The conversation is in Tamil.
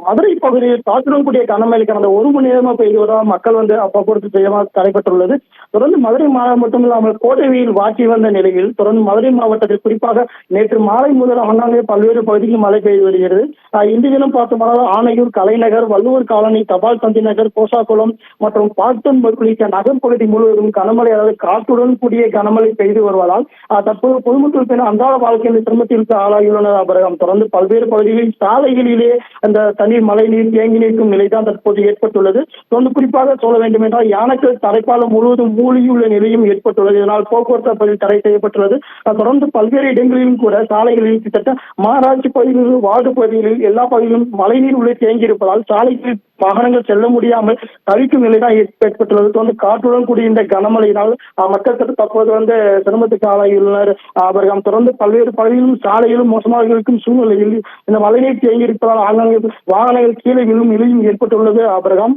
மதுரை பகுதியில் காற்றுடன் கூடிய கனமழை கடந்த 1 மணி நேரமா பெய்து வருவதால் மக்கள் போக்குவரத்து செய்யலாம் தடைபட்டுள்ளது. தொடர்ந்து மதுரை மாவட்டம் மட்டுமில்லாமல் கோடை வெயில் வாட்டி வந்த நிலையில் தொடர்ந்து மதுரை மாவட்டத்தில் குறிப்பாக நேற்று மாலை முதல் ஆங்காங்கே பல்வேறு பகுதிகளில் மழை பெய்து வருகிறது. இன்று தினம் பார்த்தோம்னால் ஆணையூர், கலைநகர், வள்ளுவர் காலனி, தபால் தந்தி நகர், கோசாக்குளம் மற்றும் பாட்டன் உள்ளிட்ட நகர்ப்பகுதி முழுவதும் கனமழை, அதாவது காற்றுடன் கூடிய கனமழை பெய்து வருவதால் தற்போது பொதுமக்கள் அன்றாட வாழ்க்கையில் சிரமத்திற்கு ஆளாகியுள்ளனர். அபரகம் தொடர்ந்து பல்வேறு பகுதிகளில் சாலைகளிலே அந்த தண்ணீர் மழை நீர் தேங்கி நிற்கும் நிலைதான் தற்போது ஏற்பட்டுள்ளது. தொடர்ந்து குறிப்பாக சொல்ல வேண்டும் என்றால் யானைக்கல் தரைப்பாலம் முழுவதும் மூழ்கியுள்ள நிலையும் ஏற்பட்டுள்ளது. இதனால் போக்குவரத்து தடை செய்யப்பட்டுள்ளது. தொடர்ந்து பல்வேறு இடங்களிலும் கூட சாலைகளில் கிட்டத்தட்ட மாநகராட்சி பகுதிகளில், வார்டு பகுதிகளில் எல்லா பகுதியிலும் மழைநீர் உள்ளே தேங்கி இருப்பதால் சாலைகளில் வாகனங்கள் செல்ல முடியாமல் தவிக்கும் நிலைதான் ஏற்பட்டுள்ளது. தொடர்ந்து காற்றுடன் கூடிய இந்த கனமழையினால் மக்கள் தற்போது சிரமத்துக்கு ஆளாகியுள்ளனர். அவர்கள் தொடர்ந்து பல்வேறு பகுதிகளிலும் சாலைகளும் மோசமாக இருக்கும் சூழ்நிலையில் இந்த மழைநீர் தேங்கி இருப்பதால் ஆங்காங்கே வாகனங்கள் கீழே விழும் நிலையும் ஏற்பட்டுள்ளது. அபரகம்